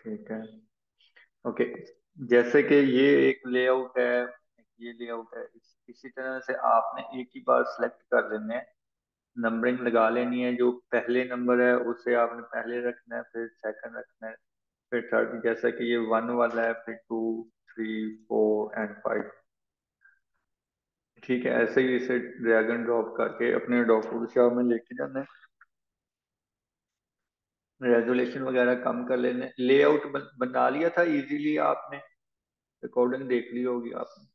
ठीक है। ओके। जैसे कि ये एक लेआउट है, ये लेआउट है, इसी तरह से आपने एक ही बार सेलेक्ट कर लेने हैं, नंबरिंग लगा लेनी है। जो पहले नंबर है उसे आपने पहले रखना है, फिर सेकंड रखना है, फिर थर्ड। जैसा कि ये वन वाला है, फिर two, three, four and five. ठीक है, ऐसे ही इसे ड्रैग एंड ड्रॉप करके अपने डॉक्यूमेंट शॉप में लेके जाना है। रेजोल्यूशन वगैरह कम कर लेने। लेआउट बना लिया था इजीली आपने? रिकॉर्डिंग देख ली होगी आपने।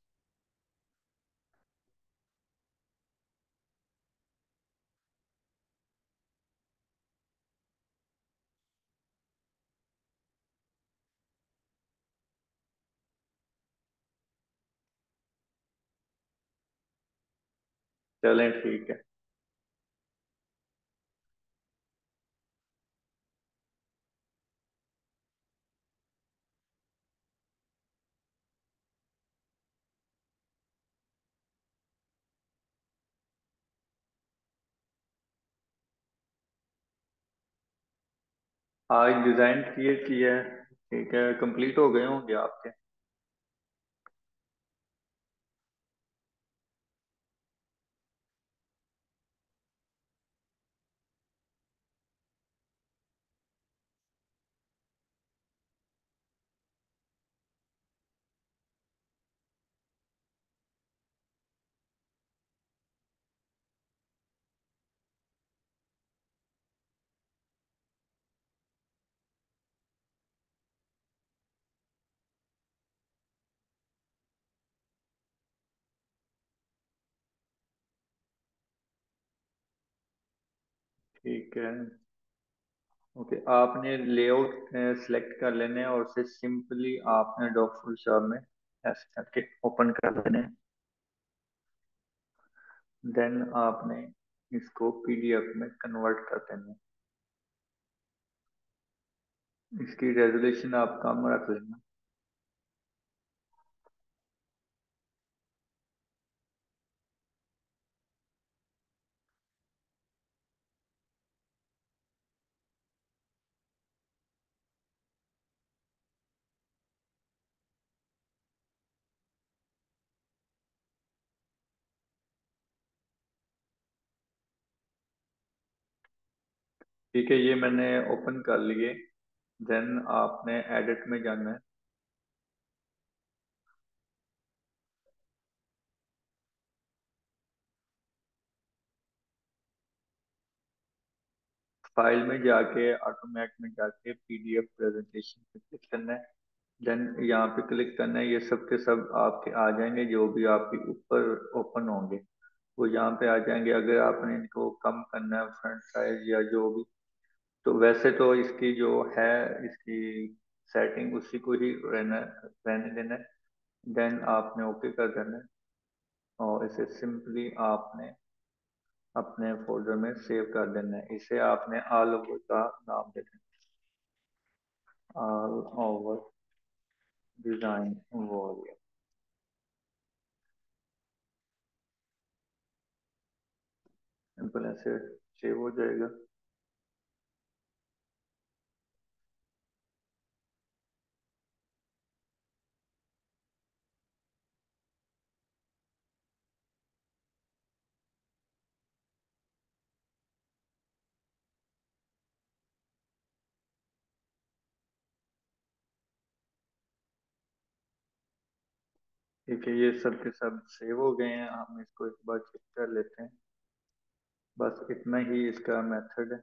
चलें, ठीक है। आज डिजाइन क्रिएट किया है। ठीक है, कंप्लीट हो गए होंगे आपके। ठीक है। ओके, आपने लेआउट सेलेक्ट कर लेने हैं और उसे सिंपली आपने डॉक्यूमेंट शॉप में ऐसे करके ओपन कर लेने हैं। देन आपने इसको पीडीएफ में कन्वर्ट कर देना है। इसकी रेजोल्यूशन आप कम रख लेना। ठीक है, ये मैंने ओपन कर लिए। देन आपने एडिट में जाना है। फाइल में जाके ऑटोमेट में जाके पीडीएफ प्रेजेंटेशन पे क्लिक करना है। देन यहाँ पे क्लिक करना है, ये सब के सब आपके आ जाएंगे जो भी आपके ऊपर ओपन होंगे, वो यहाँ पे आ जाएंगे। अगर आपने इनको कम करना है फ्रंट साइज या जो भी, तो वैसे तो इसकी जो है, इसकी सेटिंग उसी को ही रहने देना है। देन आपने ओके कर देना है और इसे सिंपली आपने अपने फोल्डर में सेव कर देना है। इसे आपने ऑल ओवर का नाम दे देना है, all over design volume. Simple ऐसे सेव हो जाएगा। ठीक है, ये सब के सब सेव हो गए हैं। हम इसको एक बार चेक कर लेते हैं। बस इतना ही इसका मेथड है,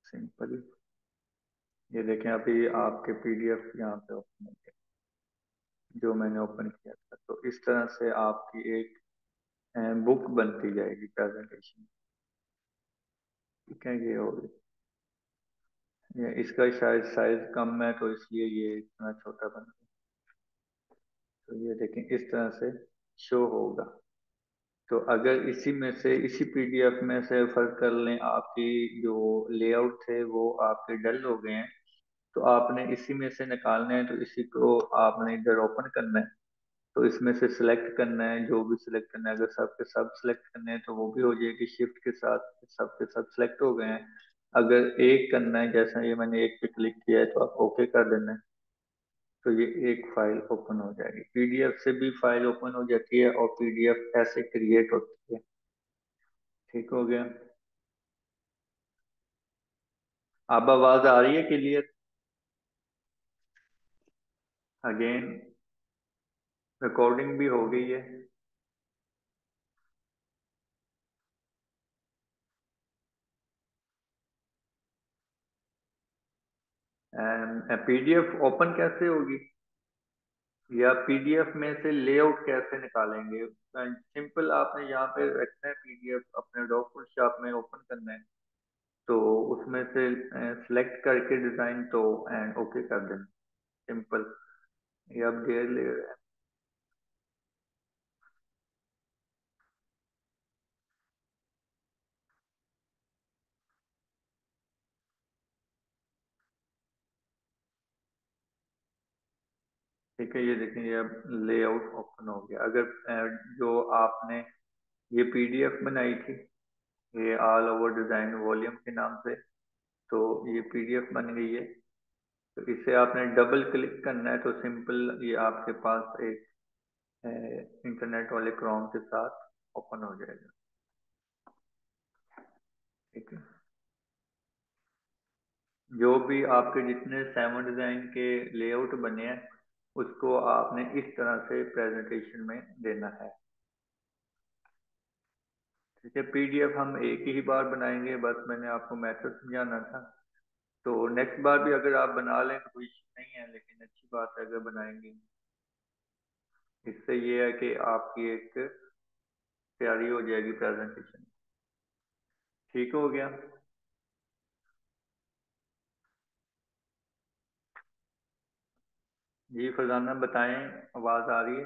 सिंपल। ये देखें, अभी आपके पीडीएफ यहाँ पे ओपन हो गया जो मैंने ओपन किया था। तो इस तरह से आपकी एक बुक बनती जाएगी प्रेजेंटेशन। ठीक है, ये हो गया। ये इसका शायद साइज कम है तो इसलिए ये इतना छोटा बन गया। तो ये देखें, इस तरह से शो होगा। तो अगर इसी में से, इसी पीडीएफ में से फर्क कर लें, आपकी जो लेआउट थे वो आपके डल हो गए हैं, तो आपने इसी में से निकालना है। तो इसी को आपने इधर ओपन करना है। तो इसमें से सिलेक्ट करना है, जो भी सिलेक्ट करना है। अगर सब के सब सिलेक्ट करने हैं तो वो भी हो जाएगी, शिफ्ट के साथ सब के सब सिलेक्ट हो गए हैं। अगर एक करना है, जैसा ये मैंने एक पे क्लिक किया है तो आप ओके कर देना है, तो ये एक फाइल ओपन हो जाएगी। पीडीएफ से भी फाइल ओपन हो जाती है और पीडीएफ ऐसे क्रिएट होती है। ठीक हो गया। अब आवाज आ रही है क्लियर? अगेन रिकॉर्डिंग भी हो गई है। पीडीएफ ओपन कैसे होगी, या पीडीएफ में से लेआउट कैसे निकालेंगे? सिंपल, आपने यहाँ पे रखना है पीडीएफ, अपने डॉक्यूमेंट शॉप में ओपन करना है, तो उसमें से सिलेक्ट करके डिजाइन तो एंड ओके कर देना। सिंपल। ये अब देर ले रहा है। ठीक है, ये देखें, ये अब लेआउट ओपन हो गया। अगर जो आपने ये पीडीएफ बनाई थी, ये ऑल ओवर डिजाइन वॉल्यूम के नाम से, तो ये पीडीएफ बन गई है। तो इसे आपने डबल क्लिक करना है तो सिंपल ये आपके पास एक इंटरनेट वाले क्रोम के साथ ओपन हो जाएगा। ठीक है। जो भी आपके जितने सेवन डिजाइन के लेआउट बने हैं, उसको आपने इस तरह से प्रेजेंटेशन में देना है। ठीक है, पीडीएफ हम एक ही बार बनाएंगे, बस मैंने आपको मेथड समझाना था। तो नेक्स्ट बार भी अगर आप बना लें तो कोई इश्यू नहीं है, लेकिन अच्छी बात है अगर बनाएंगे। इससे ये है कि आपकी एक तैयारी हो जाएगी प्रेजेंटेशन। ठीक हो गया। जी फरजाना बताएं, आवाज आ रही है?